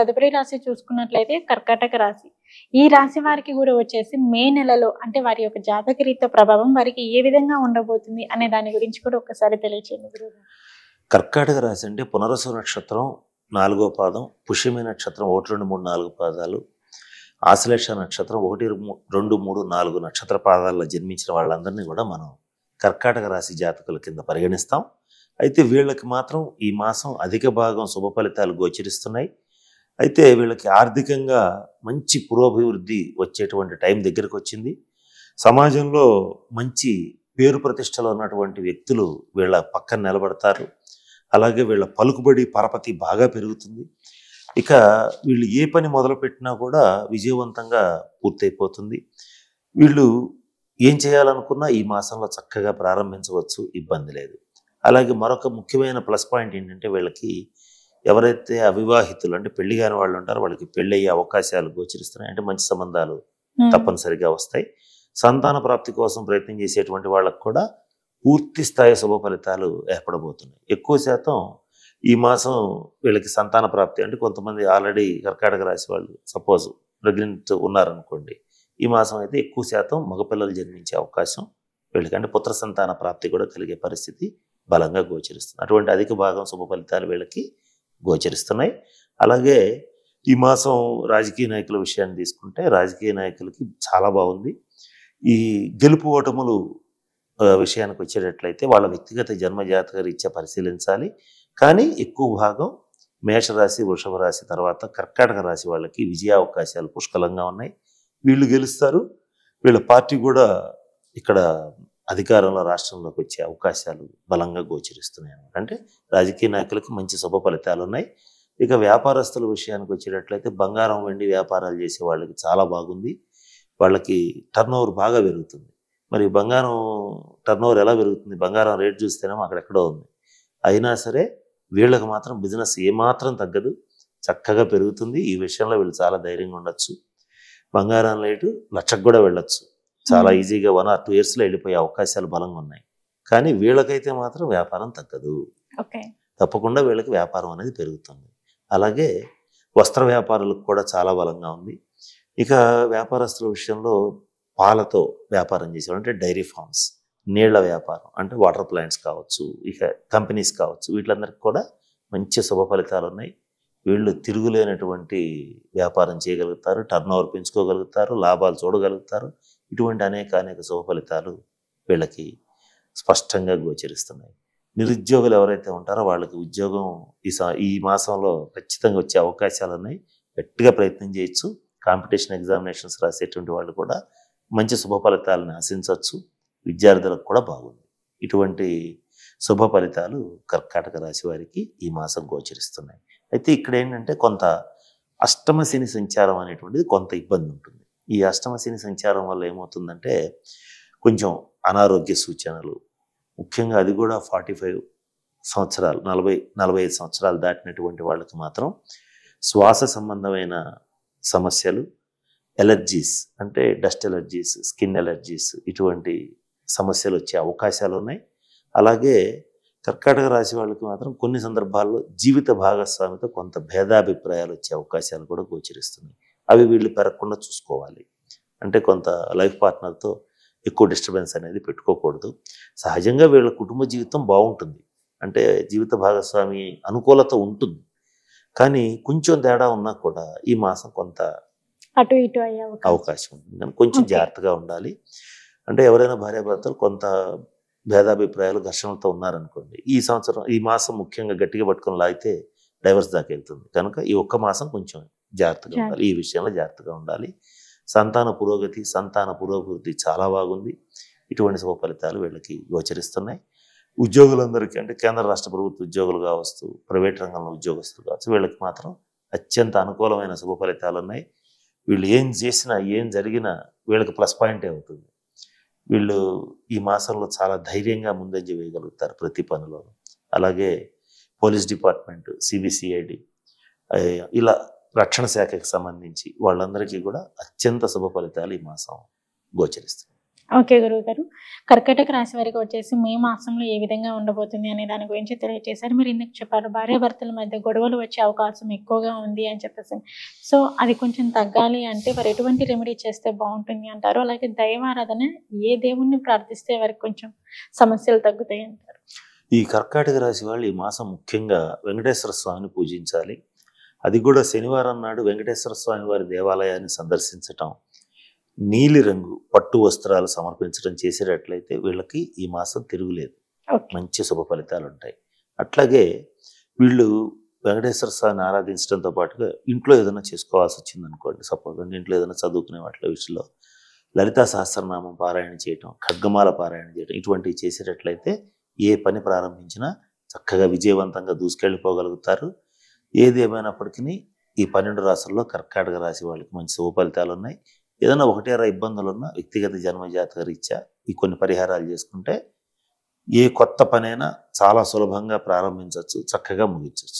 తదుపరి రాశి చూసుకున్నట్లయితే కర్కాటక రాశి. ఈ రాశి వారికి కూడా వచ్చేసి మే నెలలో అంటే వారి యొక్క జాతక రీత్యా ప్రభావం వారికి ఏ విధంగా ఉండబోతుంది అనే దాని గురించి కూడా ఒకసారి తెలియచేయండి గురువుగారు. కర్కాటక రాశి అంటే పునరసు నక్షత్రం 4వ పాదం, పుష్యమి నక్షత్రం 1, 2, 3, 4 పాదాలు, ఆశ్లేష నక్షత్రం 1, 2, 3, 4 నక్షత్ర పాదాల్లో జన్మించిన వాళ్ళందరినీ కూడా మనం కర్కాటక రాశి జాతకుల కింద పరిగణిస్తాం. అయితే వీళ్ళకి మాత్రం ఈ మాసం అధిక భాగం శుభ ఫలితాలు గోచరిస్తున్నాయి. అయితే వీళ్ళకి ఆర్థికంగా మంచి పురోభివృద్ధి వచ్చేటువంటి టైం దగ్గరకు వచ్చింది. సమాజంలో మంచి పేరు ప్రతిష్టలు ఉన్నటువంటి వ్యక్తులు వీళ్ళ పక్కన నిలబడతారు. అలాగే వీళ్ళ పలుకుబడి పరపతి బాగా పెరుగుతుంది. ఇక వీళ్ళు ఏ పని మొదలుపెట్టినా కూడా విజయవంతంగా పూర్తయిపోతుంది. వీళ్ళు ఏం చేయాలనుకున్నా ఈ మాసంలో చక్కగా ప్రారంభించవచ్చు, ఇబ్బంది లేదు. అలాగే మరొక ముఖ్యమైన ప్లస్ పాయింట్ ఏంటంటే వీళ్ళకి ఎవరైతే అవివాహితులు అంటే పెళ్లి కాని వాళ్ళు ఉంటారో వాళ్ళకి పెళ్ళి అయ్యే అవకాశాలు గోచరిస్తున్నాయి. అంటే మంచి సంబంధాలు తప్పనిసరిగా వస్తాయి. సంతాన ప్రాప్తి కోసం ప్రయత్నం చేసేటువంటి వాళ్ళకు కూడా పూర్తి స్థాయి శుభ ఫలితాలు ఏర్పడబోతున్నాయి. ఎక్కువ శాతం ఈ మాసం వీళ్ళకి సంతాన ప్రాప్తి అంటే కొంతమంది ఆల్రెడీ కర్కాటక రాశి వాళ్ళు సపోజ్ ప్రెగ్నెంట్ ఉన్నారనుకోండి, ఈ మాసం అయితే ఎక్కువ శాతం మగపిల్లలు జన్మించే అవకాశం వీళ్ళకి అంటే పుత్ర సంతాన ప్రాప్తి కూడా కలిగే పరిస్థితి బలంగా గోచరిస్తుంది. అటువంటి అధిక భాగం శుభ ఫలితాలు వీళ్ళకి గోచరిస్తున్నాయి. అలాగే ఈ మాసం రాజకీయ నాయకుల విషయాన్ని తీసుకుంటే రాజకీయ నాయకులకి చాలా బాగుంది. ఈ గెలుపు ఓటములు విషయానికి వచ్చేటట్లయితే వాళ్ళ వ్యక్తిగత జన్మజాతక రీత్యా పరిశీలించాలి. కానీ ఎక్కువ భాగం మేషరాశి, వృషభ రాశి తర్వాత కర్కాటక రాశి వాళ్ళకి విజయ అవకాశాలు పుష్కలంగా ఉన్నాయి. వీళ్ళు గెలుస్తారు. వీళ్ళ పార్టీ కూడా ఇక్కడ అధికారంలో రాష్ట్రంలోకి వచ్చే అవకాశాలు బలంగా గోచరిస్తున్నాయి అన్నమాట. అంటే రాజకీయ నాయకులకి మంచి శుభ ఫలితాలు ఉన్నాయి. ఇక వ్యాపారస్తుల విషయానికి వచ్చేటట్లయితే బంగారం వెండి వ్యాపారాలు చేసే వాళ్ళకి చాలా బాగుంది. వాళ్ళకి టర్నోవర్ బాగా పెరుగుతుంది. మరి బంగారం టర్నోవర్ ఎలా పెరుగుతుంది? బంగారం రేట్ చూస్తేనేమో అక్కడెక్కడో ఉంది. అయినా సరే వీళ్ళకి మాత్రం బిజినెస్ ఏమాత్రం తగ్గదు, చక్కగా పెరుగుతుంది. ఈ విషయంలో వీళ్ళు చాలా ధైర్యంగా ఉండొచ్చు. బంగారం రేటు లక్షకు కూడా వెళ్ళొచ్చు. చాలా ఈజీగా 1 or 2 yearsలో వెళ్ళిపోయే అవకాశాలు బలంగా ఉన్నాయి. కానీ వీళ్ళకైతే మాత్రం వ్యాపారం తగ్గదు. తప్పకుండా వీళ్ళకి వ్యాపారం అనేది పెరుగుతుంది. అలాగే వస్త్ర వ్యాపారులకు కూడా చాలా బలంగా ఉంది. ఇక వ్యాపారస్తుల విషయంలో పాలతో వ్యాపారం చేసేవాళ్ళు అంటే డైరీ ఫార్మ్స్, నీళ్ల వ్యాపారం అంటే వాటర్ ప్లాంట్స్ కావచ్చు, ఇక కంపెనీస్ కావచ్చు, వీటిలందరికీ కూడా మంచి శుభ ఫలితాలు ఉన్నాయి. వీళ్ళు తిరుగులేనటువంటి వ్యాపారం చేయగలుగుతారు, టర్నోవర్ పెంచుకోగలుగుతారు, లాభాలు చూడగలుగుతారు. ఇటువంటి అనేక శుభ ఫలితాలు వీళ్ళకి స్పష్టంగా గోచరిస్తున్నాయి. నిరుద్యోగులు ఎవరైతే ఉంటారో వాళ్ళకి ఉద్యోగం ఈ మాసంలో ఖచ్చితంగా వచ్చే అవకాశాలు ఉన్నాయి. గట్టిగా ప్రయత్నం చేయొచ్చు. కాంపిటీషన్ ఎగ్జామినేషన్స్ రాసేటువంటి వాళ్ళు కూడా మంచి శుభ ఫలితాలను ఆశించవచ్చు. విద్యార్థులకు కూడా బాగుంది. ఇటువంటి శుభ ఫలితాలు కర్కాటక రాశి వారికి ఈ మాసం గోచరిస్తున్నాయి. అయితే ఇక్కడ ఏంటంటే కొంత అష్టమ శని సంచారం అనేటువంటిది కొంత ఇబ్బంది ఉంటుంది. ఈ అష్టమ శని సంచారం వల్ల ఏమవుతుందంటే కొంచెం అనారోగ్య సూచనలు, ముఖ్యంగా అది కూడా 45 సంవత్సరాలు 40-45 సంవత్సరాలు దాటినటువంటి వాళ్ళకి మాత్రం శ్వాస సంబంధమైన సమస్యలు, ఎలర్జీస్ అంటే డస్ట్ ఎలర్జీస్, స్కిన్ ఎలర్జీస్, ఇటువంటి సమస్యలు వచ్చే అవకాశాలు ఉన్నాయి. అలాగే కర్కాటక రాశి వాళ్ళకి మాత్రం కొన్ని సందర్భాల్లో జీవిత భాగస్వామితో కొంత భేదాభిప్రాయాలు వచ్చే అవకాశాలు కూడా గోచరిస్తున్నాయి. అవి వీళ్ళు పెరగకుండా చూసుకోవాలి. అంటే కొంత లైఫ్ పార్ట్నర్తో ఎక్కువ డిస్టర్బెన్స్ అనేది పెట్టుకోకూడదు. సహజంగా వీళ్ళ కుటుంబ జీవితం బాగుంటుంది, అంటే జీవిత భాగస్వామి అనుకూలత ఉంటుంది. కానీ కొంచెం తేడా ఉన్నా కూడా ఈ మాసం కొంత అటు ఇటు అయ్యే అవకాశం ఉంటుంది. కానీ కొంచెం జాగ్రత్తగా ఉండాలి. అంటే ఎవరైనా భార్యాభర్తలు కొంత భేదాభిప్రాయాలు ఘర్షణలతో ఉన్నారనుకోండి, ఈ మాసం ముఖ్యంగా గట్టిగా పట్టుకొని లాగితే డైవర్స్ దాకా వెళ్తుంది. కనుక ఈ ఒక్క మాసం కొంచెం జాగ్రత్తగా ఉండాలి. ఈ విషయంలో జాగ్రత్తగా ఉండాలి. సంతాన పురోగతి, సంతాన పురోభివృద్ధి చాలా బాగుంది. ఇటువంటి శుభ ఫలితాలు వీళ్ళకి గోచరిస్తున్నాయి. ఉద్యోగులందరికీ అంటే కేంద్ర రాష్ట్ర ప్రభుత్వ ఉద్యోగులు కావచ్చు, ప్రైవేట్ రంగంలో ఉద్యోగస్తులు కావచ్చు, వీళ్ళకి మాత్రం అత్యంత అనుకూలమైన శుభ ఫలితాలు ఉన్నాయి. వీళ్ళు ఏం చేసినా ఏం జరిగినా వీళ్ళకి ప్లస్ పాయింటే అవుతుంది. వీళ్ళు ఈ మాసంలో చాలా ధైర్యంగా ముందంజ వేయగలుగుతారు ప్రతి పనిలోనూ. అలాగే పోలీస్ డిపార్ట్మెంట్, సిబిసిఐడి, ఇలా రక్షణ శాఖకి సంబంధించి వాళ్ళందరికీ కూడా అత్యంత శుభ ఫలితాలు ఈ మాసం గోచరిస్తాయి. ఓకే గురువు గారు. కర్కాటక రాశి వారికి వచ్చేసి మే మాసంలో ఏ విధంగా ఉండబోతుంది అనే దాని గురించి తెలియజేశారు. మీరు ఇందాక చెప్పారు భార్యాభర్తల మధ్య గొడవలు వచ్చే అవకాశం ఎక్కువగా ఉంది అని చెప్పేసి. సో అది కొంచెం తగ్గాలి అంటే వారు ఎటువంటి రెమెడీ చేస్తే బాగుంటుంది అంటారు? అలాగే దైవారాధన ఏ దేవుణ్ణి ప్రార్థిస్తే వారికి కొంచెం సమస్యలు తగ్గుతాయి అంటారు? ఈ కర్కాటక రాశి వాళ్ళు ఈ మాసం ముఖ్యంగా వెంకటేశ్వర స్వామిని పూజించాలి. అది కూడా శనివారం నాడు వెంకటేశ్వర స్వామి వారి దేవాలయాన్ని సందర్శించటం, నీలి రంగు పట్టు వస్త్రాలు సమర్పించడం చేసేటట్లయితే వీళ్ళకి ఈ మాసం తిరుగులేదు, ఓకే. మంచి శుభ ఫలితాలు ఉంటాయి. అట్లాగే వీళ్ళు వెంకటేశ్వర స్వామిని ఆరాధించడంతో పాటుగా ఇంట్లో ఏదైనా చేసుకోవాల్సి వచ్చింది అనుకోండి, సపోజ్ ఇంట్లో ఏదైనా చదువుకునే వాటి విషయంలో లలితా సహస్రనామం పారాయణ చేయటం, ఖడ్గమాల పారాయణ చేయటం ఇటువంటివి చేసేటట్లయితే ఏ పని ప్రారంభించినా చక్కగా విజయవంతంగా దూసుకెళ్ళిపోగలుగుతారు. ఏది ఏమైనప్పటికీ ఈ 12 రాశుల్లో కర్కాటక రాశి వాళ్ళకి మంచి శుభ ఫలితాలు ఉన్నాయి. ఏదైనా ఒకటి అర ఇబ్బందులు ఉన్నా వ్యక్తిగత జన్మజాతక రీత్యా ఈ కొన్ని పరిహారాలు చేసుకుంటే ఏ కొత్త పనైనా చాలా సులభంగా ప్రారంభించవచ్చు, చక్కగా ముగించవచ్చు.